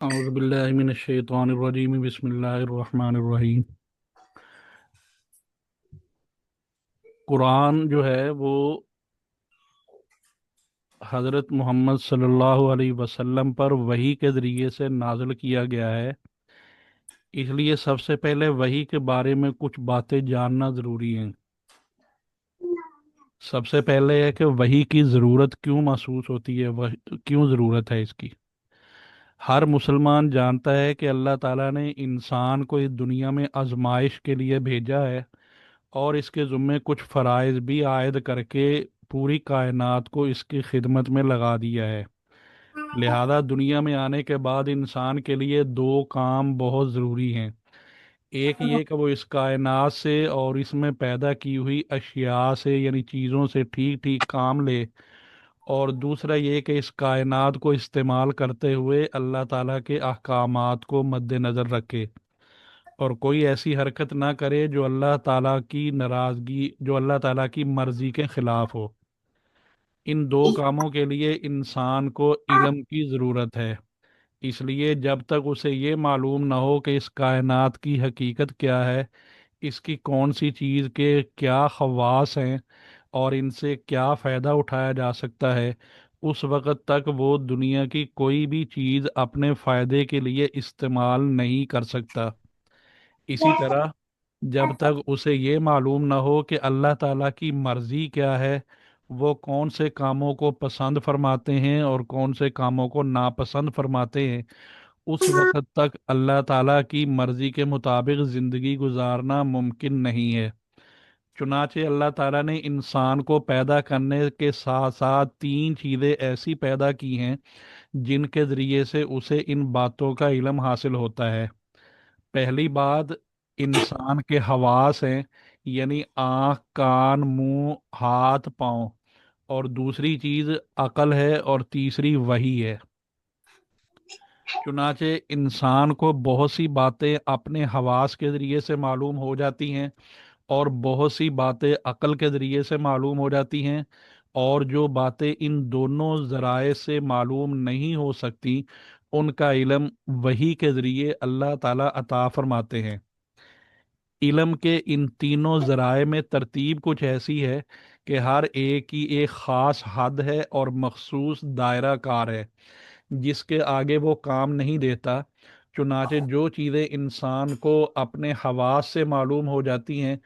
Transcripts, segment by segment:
اعوذ باللہ من الشیطان الرجیم بسم اللہ الرحمن الرحیم۔ قرآن جو ہے وہ حضرت محمد صلی اللہ علیہ وسلم پر وحی کے ذریعے سے نازل کیا گیا ہے، اس لیے سب سے پہلے وحی کے بارے میں کچھ باتیں جاننا ضروری ہیں۔ سب سے پہلے ہے کہ وحی کی ضرورت کیوں محسوس ہوتی ہے، کیوں ضرورت ہے اس کی۔ ہر مسلمان جانتا ہے کہ اللہ تعالیٰ نے انسان کو اس دنیا میں آزمائش کے لیے بھیجا ہے اور اس کے ذمے کچھ فرائض بھی عائد کر کے پوری کائنات کو اس کی خدمت میں لگا دیا ہے۔ لہذا دنیا میں آنے کے بعد انسان کے لیے دو کام بہت ضروری ہیں۔ ایک یہ کہ وہ اس کائنات سے اور اس میں پیدا کی ہوئی اشیاء سے یعنی چیزوں سے ٹھیک ٹھیک کام لے، اور دوسرا یہ کہ اس کائنات کو استعمال کرتے ہوئے اللہ تعالیٰ کے احکامات کو مد نظر رکھے اور کوئی ایسی حرکت نہ کرے جو اللہ تعالیٰ کی ناراضگی، جو اللہ تعالیٰ کی مرضی کے خلاف ہو۔ ان دو کاموں کے لیے انسان کو علم کی ضرورت ہے، اس لیے جب تک اسے یہ معلوم نہ ہو کہ اس کائنات کی حقیقت کیا ہے، اس کی کون سی چیز کے کیا خواص ہیں اور ان سے کیا فائدہ اٹھایا جا سکتا ہے، اس وقت تک وہ دنیا کی کوئی بھی چیز اپنے فائدے کے لیے استعمال نہیں کر سکتا۔ اسی طرح جب تک اسے یہ معلوم نہ ہو کہ اللہ تعالیٰ کی مرضی کیا ہے، وہ کون سے کاموں کو پسند فرماتے ہیں اور کون سے کاموں کو ناپسند فرماتے ہیں، اس وقت تک اللہ تعالیٰ کی مرضی کے مطابق زندگی گزارنا ممکن نہیں ہے۔ چنانچہ اللہ تعالیٰ نے انسان کو پیدا کرنے کے ساتھ ساتھ تین چیزیں ایسی پیدا کی ہیں جن کے ذریعے سے اسے ان باتوں کا علم حاصل ہوتا ہے۔ پہلی بات انسان کے حواس ہیں، یعنی آنکھ، کان، منہ، ہاتھ، پاؤں، اور دوسری چیز عقل ہے اور تیسری وحی ہے۔ چنانچہ انسان کو بہت سی باتیں اپنے حواس کے ذریعے سے معلوم ہو جاتی ہیں اور بہت سی باتیں عقل کے ذریعے سے معلوم ہو جاتی ہیں، اور جو باتیں ان دونوں ذرائع سے معلوم نہیں ہو سکتی ان کا علم وحی کے ذریعے اللہ تعالیٰ عطا فرماتے ہیں۔ علم کے ان تینوں ذرائع میں ترتیب کچھ ایسی ہے کہ ہر ایک کی ایک خاص حد ہے اور مخصوص دائرہ کار ہے جس کے آگے وہ کام نہیں دیتا۔ چنانچہ جو چیزیں انسان کو اپنے حواس سے معلوم ہو جاتی ہیں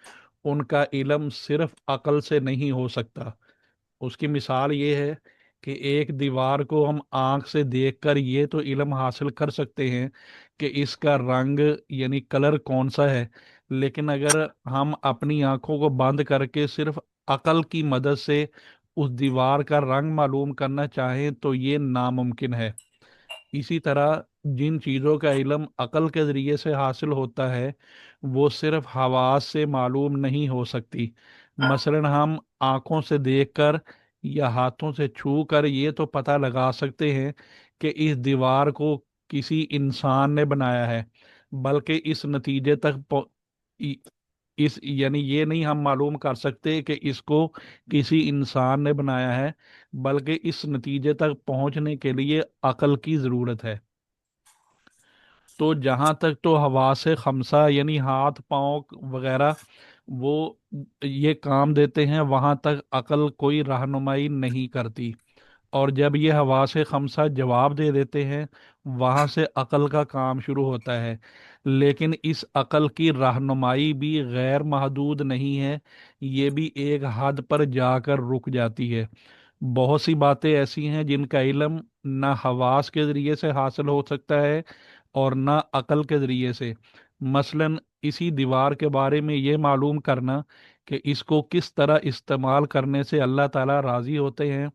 ان کا علم صرف عقل سے نہیں ہو سکتا۔ اس کی مثال یہ ہے کہ ایک دیوار کو ہم آنکھ سے دیکھ کر یہ تو علم حاصل کر سکتے ہیں کہ اس کا رنگ یعنی کلر کون سا ہے، لیکن اگر ہم اپنی آنکھوں کو بند کر کے صرف عقل کی مدد سے اس دیوار کا رنگ معلوم کرنا چاہیں تو یہ ناممکن ہے۔ اسی طرح جن چیزوں کا علم عقل کے ذریعے سے حاصل ہوتا ہے وہ صرف حواس سے معلوم نہیں ہو سکتی۔ مثلا ہم آنکھوں سے دیکھ کر یا ہاتھوں سے چھو کر یہ تو پتہ لگا سکتے ہیں کہ اس دیوار کو کسی انسان نے بنایا ہے، بلکہ اس نتیجے تک اس یعنی یہ نہیں ہم معلوم کر سکتے کہ اس کو کسی انسان نے بنایا ہے، بلکہ اس نتیجے تک پہنچنے کے لیے عقل کی ضرورت ہے۔ تو جہاں تک تو حواس خمسہ یعنی ہاتھ، پاؤں وغیرہ وہ یہ کام دیتے ہیں، وہاں تک عقل کوئی رہنمائی نہیں کرتی، اور جب یہ حواس خمسہ جواب دے دیتے ہیں وہاں سے عقل کا کام شروع ہوتا ہے۔ لیکن اس عقل کی رہنمائی بھی غیر محدود نہیں ہے، یہ بھی ایک حد پر جا کر رک جاتی ہے۔ بہت سی باتیں ایسی ہیں جن کا علم نہ حواس کے ذریعے سے حاصل ہو سکتا ہے اور نہ عقل کے ذریعے سے۔ مثلا اسی دیوار کے بارے میں یہ معلوم کرنا کہ اس کو کس طرح استعمال کرنے سے اللہ تعالیٰ راضی ہوتے ہیں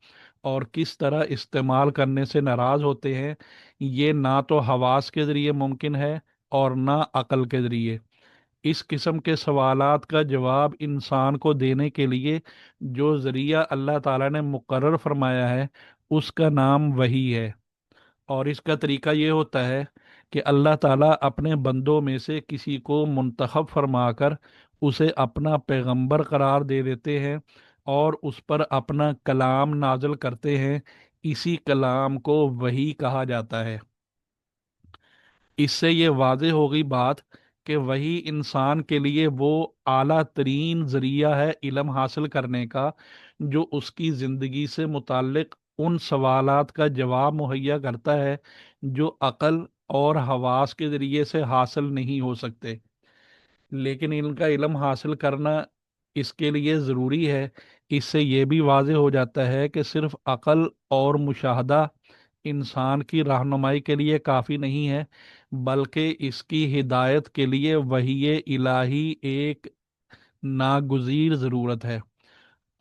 اور کس طرح استعمال کرنے سے ناراض ہوتے ہیں، یہ نہ تو حواس کے ذریعے ممکن ہے اور نہ عقل کے ذریعے۔ اس قسم کے سوالات کا جواب انسان کو دینے کے لیے جو ذریعہ اللہ تعالیٰ نے مقرر فرمایا ہے اس کا نام وحی ہے، اور اس کا طریقہ یہ ہوتا ہے کہ اللہ تعالیٰ اپنے بندوں میں سے کسی کو منتخب فرما کر اسے اپنا پیغمبر قرار دے دیتے ہیں اور اس پر اپنا کلام نازل کرتے ہیں۔ اسی کلام کو وحی کہا جاتا ہے۔ اس سے یہ واضح ہو گئی بات کہ وہی انسان کے لیے وہ اعلیٰ ترین ذریعہ ہے علم حاصل کرنے کا، جو اس کی زندگی سے متعلق ان سوالات کا جواب مہیا کرتا ہے جو عقل اور حواس کے ذریعے سے حاصل نہیں ہو سکتے۔ لیکن ان کا علم حاصل کرنا اس کے لیے ضروری ہے۔ اس سے یہ بھی واضح ہو جاتا ہے کہ صرف عقل اور مشاہدہ انسان کی رہنمائی کے لیے کافی نہیں ہے، بلکہ اس کی ہدایت کے لیے وحی الہی ایک ناگزیر ضرورت ہے۔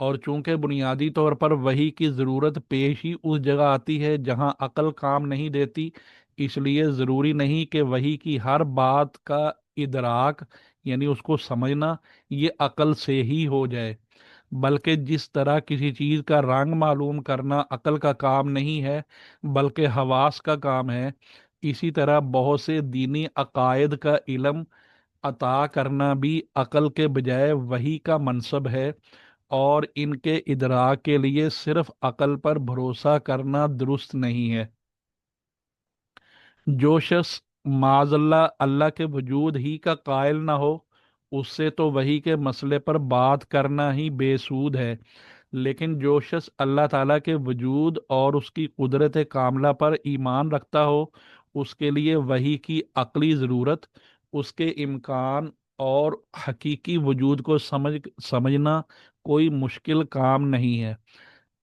اور چونکہ بنیادی طور پر وحی کی ضرورت پیش ہی اس جگہ آتی ہے جہاں عقل کام نہیں دیتی، اس لیے ضروری نہیں کہ وحی کی ہر بات کا ادراک، یعنی اس کو سمجھنا، یہ عقل سے ہی ہو جائے، بلکہ جس طرح کسی چیز کا رنگ معلوم کرنا عقل کا کام نہیں ہے بلکہ حواس کا کام ہے، اسی طرح بہت سے دینی عقائد کا علم عطا کرنا بھی عقل کے بجائے وحی کا منصب ہے، اور ان کے ادراک کے لیے صرف عقل پر بھروسہ کرنا درست نہیں ہے۔ جو شخص معاذ اللہ اللہ کے وجود ہی کا قائل نہ ہو، اس سے تو وحی کے مسئلے پر بات کرنا ہی بے سود ہے، لیکن جو شخص اللہ تعالیٰ کے وجود اور اس کی قدرت کاملہ پر ایمان رکھتا ہو، اس کے لیے وحی کی عقلی ضرورت، اس کے امکان اور حقیقی وجود کو سمجھنا کوئی مشکل کام نہیں ہے۔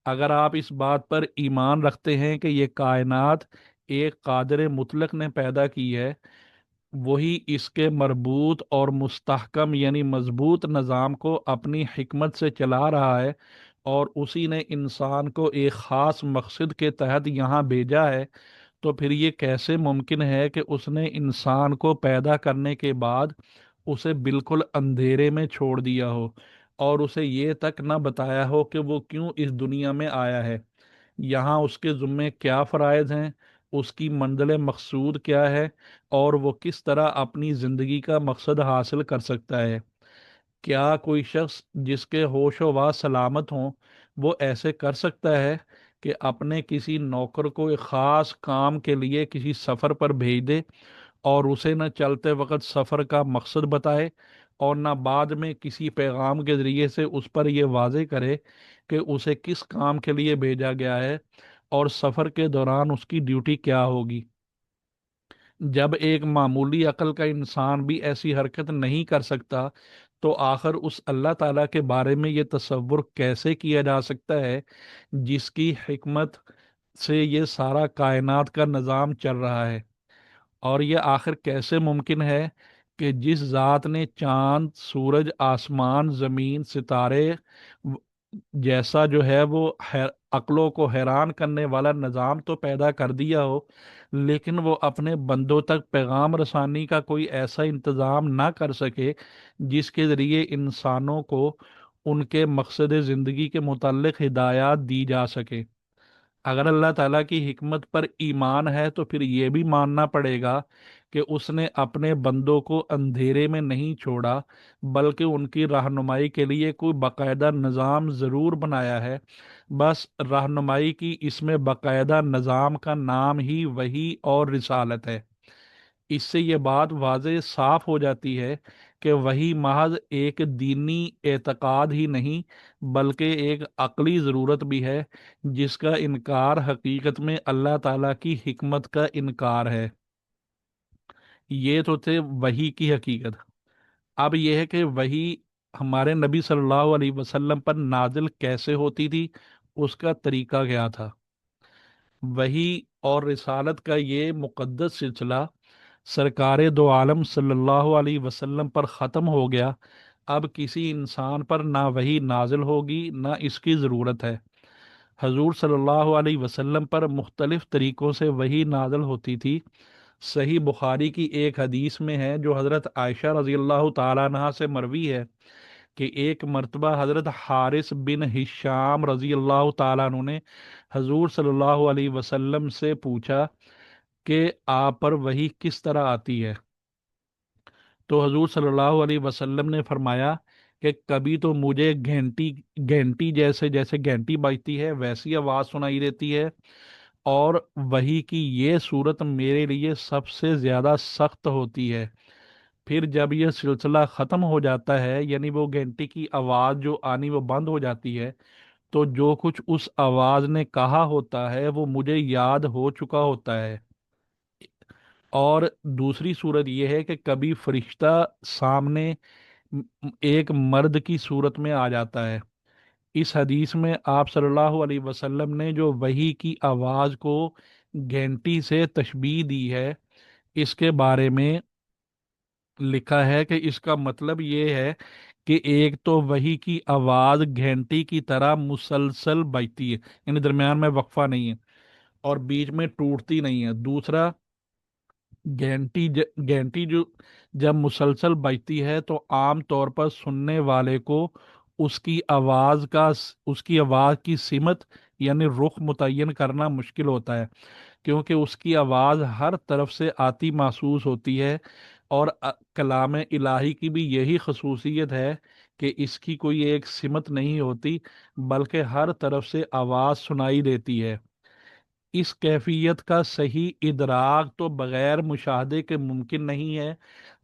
اگر آپ اس بات پر ایمان رکھتے ہیں کہ یہ کائنات ایک قادر مطلق نے پیدا کی ہے، وہی اس کے مربوط اور مستحکم یعنی مضبوط نظام کو اپنی حکمت سے چلا رہا ہے، اور اسی نے انسان کو ایک خاص مقصد کے تحت یہاں بھیجا ہے، تو پھر یہ کیسے ممکن ہے کہ اس نے انسان کو پیدا کرنے کے بعد اسے بالکل اندھیرے میں چھوڑ دیا ہو اور اسے یہ تک نہ بتایا ہو کہ وہ کیوں اس دنیا میں آیا ہے، یہاں اس کے ذمے کیا فرائض ہیں، اس کی منزل مقصود کیا ہے، اور وہ کس طرح اپنی زندگی کا مقصد حاصل کر سکتا ہے۔ کیا کوئی شخص جس کے ہوش و واس سلامت ہوں وہ ایسے کر سکتا ہے کہ اپنے کسی نوکر کو ایک خاص کام کے لیے کسی سفر پر بھیج دے اور اسے نہ چلتے وقت سفر کا مقصد بتائے اور نہ بعد میں کسی پیغام کے ذریعے سے اس پر یہ واضح کرے کہ اسے کس کام کے لیے بھیجا گیا ہے اور سفر کے دوران اس کی ڈیوٹی کیا ہوگی؟ جب ایک معمولی عقل کا انسان بھی ایسی حرکت نہیں کر سکتا، تو آخر اس اللہ تعالیٰ کے بارے میں یہ تصور کیسے کیا جا سکتا ہے جس کی حکمت سے یہ سارا کائنات کا نظام چل رہا ہے؟ اور یہ آخر کیسے ممکن ہے کہ جس ذات نے چاند، سورج، آسمان، زمین، ستارے جیسا جو ہے وہ عقلوں کو حیران کرنے والا نظام تو پیدا کر دیا ہو، لیکن وہ اپنے بندوں تک پیغام رسانی کا کوئی ایسا انتظام نہ کر سکے جس کے ذریعے انسانوں کو ان کے مقصد زندگی کے متعلق ہدایات دی جا سکے؟ اگر اللہ تعالیٰ کی حکمت پر ایمان ہے تو پھر یہ بھی ماننا پڑے گا کہ اس نے اپنے بندوں کو اندھیرے میں نہیں چھوڑا، بلکہ ان کی رہنمائی کے لیے کوئی باقاعدہ نظام ضرور بنایا ہے۔ بس رہنمائی کی اس میں باقاعدہ نظام کا نام ہی وحی اور رسالت ہے۔ اس سے یہ بات واضح صاف ہو جاتی ہے کہ وہی محض ایک دینی اعتقاد ہی نہیں بلکہ ایک عقلی ضرورت بھی ہے، جس کا انکار حقیقت میں اللہ تعالیٰ کی حکمت کا انکار ہے۔ یہ تو تھے وحی کی حقیقت۔ اب یہ ہے کہ وحی ہمارے نبی صلی اللہ علیہ وسلم پر نازل کیسے ہوتی تھی، اس کا طریقہ کیا تھا؟ وحی اور رسالت کا یہ مقدس سلسلہ سرکار دو عالم صلی اللہ علیہ وسلم پر ختم ہو گیا۔ اب کسی انسان پر نہ وحی نازل ہوگی نہ اس کی ضرورت ہے۔ حضور صلی اللہ علیہ وسلم پر مختلف طریقوں سے وحی نازل ہوتی تھی۔ صحیح بخاری کی ایک حدیث میں ہے جو حضرت عائشہ رضی اللہ تعالیٰ عنہا سے مروی ہے کہ ایک مرتبہ حضرت حارث بن ہشام رضی اللہ تعالیٰ عنہ نے حضور صلی اللہ علیہ وسلم سے پوچھا کہ آپ پر وحی کس طرح آتی ہے؟ تو حضور صلی اللہ علیہ وسلم نے فرمایا کہ کبھی تو مجھے گھنٹی گھنٹی جیسے جیسے گھنٹی بجتی ہے ویسی آواز سنائی دیتی ہے، اور وہی کی یہ صورت میرے لیے سب سے زیادہ سخت ہوتی ہے۔ پھر جب یہ سلسلہ ختم ہو جاتا ہے، یعنی وہ گھنٹی کی آواز جو آنی وہ بند ہو جاتی ہے، تو جو کچھ اس آواز نے کہا ہوتا ہے وہ مجھے یاد ہو چکا ہوتا ہے۔ اور دوسری صورت یہ ہے کہ کبھی فرشتہ سامنے ایک مرد کی صورت میں آ جاتا ہے۔ اس حدیث میں آپ صلی اللہ علیہ وسلم نے جو وحی کی آواز کو گھنٹی سے تشبیہ دی ہے، اس کے بارے میں لکھا ہے کہ اس کا مطلب یہ ہے کہ ایک تو وحی کی آواز گھنٹی کی طرح مسلسل بجتی ہے، یعنی درمیان میں وقفہ نہیں ہے اور بیچ میں ٹوٹتی نہیں ہے۔ دوسرا، گھنٹی جو جب مسلسل بجتی ہے تو عام طور پر سننے والے کو اس کی آواز کا اس کی آواز کی سمت یعنی رخ متعین کرنا مشکل ہوتا ہے، کیونکہ اس کی آواز ہر طرف سے آتی محسوس ہوتی ہے۔ اور کلام الہی کی بھی یہی خصوصیت ہے کہ اس کی کوئی ایک سمت نہیں ہوتی، بلکہ ہر طرف سے آواز سنائی دیتی ہے۔ اس کیفیت کا صحیح ادراک تو بغیر مشاہدے کے ممکن نہیں ہے،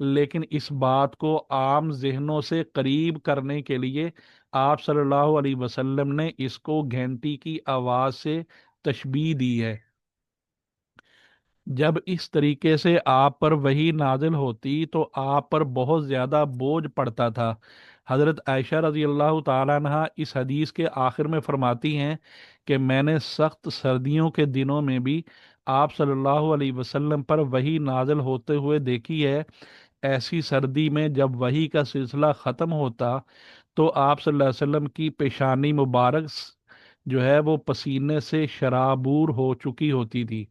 لیکن اس بات کو عام ذہنوں سے قریب کرنے کے لیے آپ صلی اللہ علیہ وسلم نے اس کو گھنٹی کی آواز سے تشبیہ دی ہے۔ جب اس طریقے سے آپ پر وحی نازل ہوتی تو آپ پر بہت زیادہ بوجھ پڑتا تھا۔ حضرت عائشہ رضی اللہ تعالیٰ عنہا اس حدیث کے آخر میں فرماتی ہیں کہ میں نے سخت سردیوں کے دنوں میں بھی آپ صلی اللہ علیہ وسلم پر وحی نازل ہوتے ہوئے دیکھی ہے۔ ایسی سردی میں جب وحی کا سلسلہ ختم ہوتا تو آپ صلی اللہ علیہ وسلم کی پیشانی مبارک جو ہے وہ پسینے سے شرابور ہو چکی ہوتی تھی۔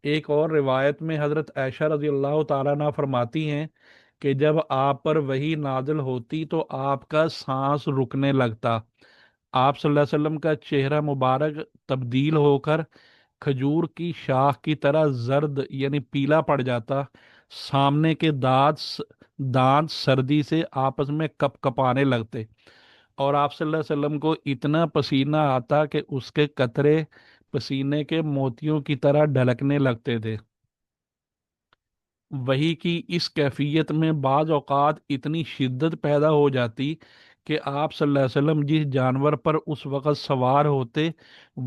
ایک اور روایت میں حضرت عائشہ رضی اللہ تعالیٰ عنہ فرماتی ہیں کہ جب آپ پر وحی نازل ہوتی تو آپ کا سانس رکنے لگتا، آپ صلی اللہ علیہ وسلم کا چہرہ مبارک تبدیل ہو کر کھجور کی شاخ کی طرح زرد یعنی پیلا پڑ جاتا، سامنے کے دانت سردی سے آپس میں کپ کپانے لگتے، اور آپ صلی اللہ علیہ وسلم کو اتنا پسینہ آتا کہ اس کے قطرے پسینے کے موتیوں کی طرح ڈھلکنے لگتے تھے۔ وہی کی اس کیفیت میں بعض اوقات اتنی شدت پیدا ہو جاتی کہ آپ صلی اللہ علیہ وسلم جس جانور پر اس وقت سوار ہوتے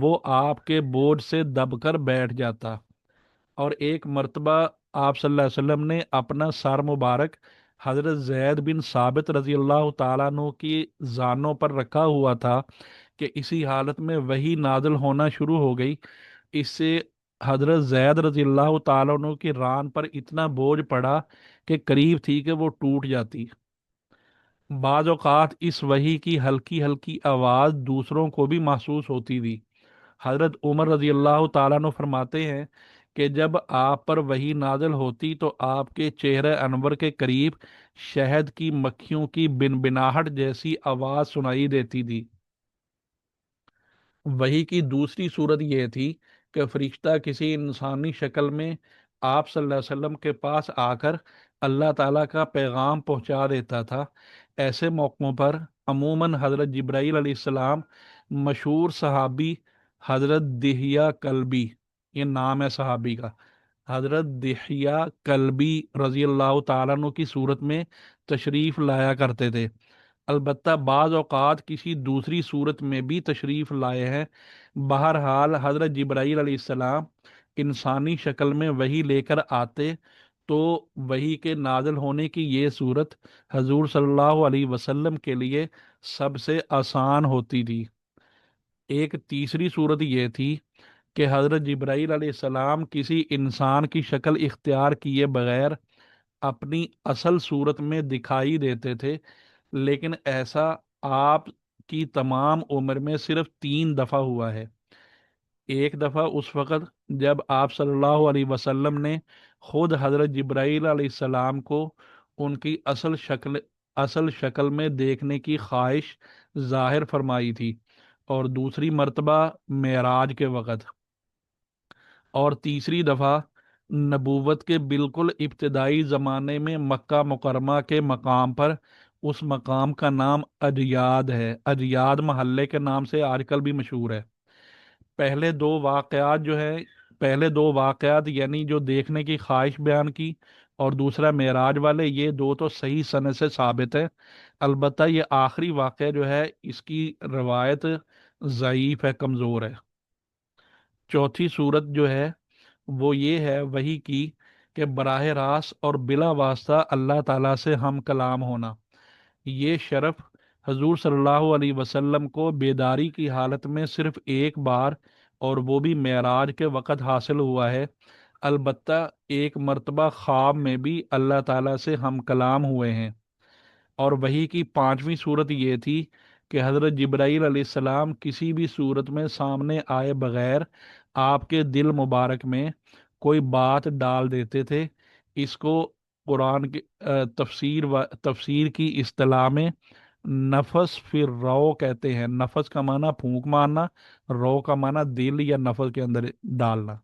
وہ آپ کے بوجھ سے دب کر بیٹھ جاتا۔ اور ایک مرتبہ آپ صلی اللہ علیہ وسلم نے اپنا سر مبارک حضرت زید بن ثابت رضی اللہ تعالیٰ عنہ کی زانوں پر رکھا ہوا تھا کہ اسی حالت میں وہی نازل ہونا شروع ہو گئی۔ اس سے حضرت زید رضی اللہ تعالیٰ عنہ کی ران پر اتنا بوجھ پڑا کہ قریب تھی کہ وہ ٹوٹ جاتی۔ بعض اوقات اس وحی کی ہلکی ہلکی آواز دوسروں کو بھی محسوس ہوتی تھی۔ حضرت عمر رضی اللہ تعالیٰ عنہ فرماتے ہیں کہ جب آپ پر وحی نازل ہوتی تو آپ کے چہرے انور کے قریب شہد کی مکھیوں کی بن بناہٹ جیسی آواز سنائی دیتی تھی۔ وحی کی دوسری صورت یہ تھی کہ فرشتہ کسی انسانی شکل میں آپ صلی اللہ علیہ وسلم کے پاس آ کر اللہ تعالیٰ کا پیغام پہنچا دیتا تھا۔ ایسے موقعوں پر عموماً حضرت جبرائیل علیہ السلام مشہور صحابی حضرت دہیہ کلبی، یہ نام ہے صحابی کا، حضرت دہیہ کلبی رضی اللہ تعالیٰ عنہ کی صورت میں تشریف لایا کرتے تھے۔ البتہ بعض اوقات کسی دوسری صورت میں بھی تشریف لائے ہیں۔ بہرحال حضرت جبرائیل علیہ السلام انسانی شکل میں وحی لے کر آتے تو وحی کے نازل ہونے کی یہ صورت حضور صلی اللہ علیہ وسلم کے لیے سب سے آسان ہوتی تھی۔ ایک تیسری صورت یہ تھی کہ حضرت جبرائیل علیہ السلام کسی انسان کی شکل اختیار کیے بغیر اپنی اصل صورت میں دکھائی دیتے تھے، لیکن ایسا آپ کی تمام عمر میں صرف 3 دفعہ ہوا ہے۔ ایک دفعہ اس وقت جب آپ صلی اللہ علیہ وسلم نے خود حضرت جبرائیل علیہ السلام کو ان کی اصل شکل میں دیکھنے کی خواہش ظاہر فرمائی تھی، اور دوسری مرتبہ معراج کے وقت، اور تیسری دفعہ نبوت کے بالکل ابتدائی زمانے میں مکہ مکرمہ کے مقام پر۔ اس مقام کا نام اجیاد ہے، اجیاد محلے کے نام سے آج کل بھی مشہور ہے۔ پہلے دو واقعات جو ہے، پہلے دو واقعات یعنی جو دیکھنے کی خواہش بیان کی، اور دوسرا معراج والے، یہ دو تو صحیح سند سے ثابت ہے۔ البتہ یہ آخری واقعہ جو ہے اس کی روایت ضعیف ہے، کمزور ہے۔ چوتھی صورت جو ہے وہ یہ ہے وحی کی، کہ براہ راست اور بلا واسطہ اللہ تعالیٰ سے ہم کلام ہونا، یہ شرف حضور صلی اللہ علیہ وسلم کو بیداری کی حالت میں صرف ایک بار، اور وہ بھی معراج کے وقت حاصل ہوا ہے۔ البتہ ایک مرتبہ خواب میں بھی اللہ تعالیٰ سے ہم کلام ہوئے ہیں۔ اور وحی کی پانچویں صورت یہ تھی کہ حضرت جبرائیل علیہ السلام کسی بھی صورت میں سامنے آئے بغیر آپ کے دل مبارک میں کوئی بات ڈال دیتے تھے۔ اس کو قرآن کی تفسیر کی اصطلاح میں نفس فی رو کہتے ہیں۔ نفس کا معنی پھونک مارنا، رو کا معنی دل یا نفس کے اندر ڈالنا۔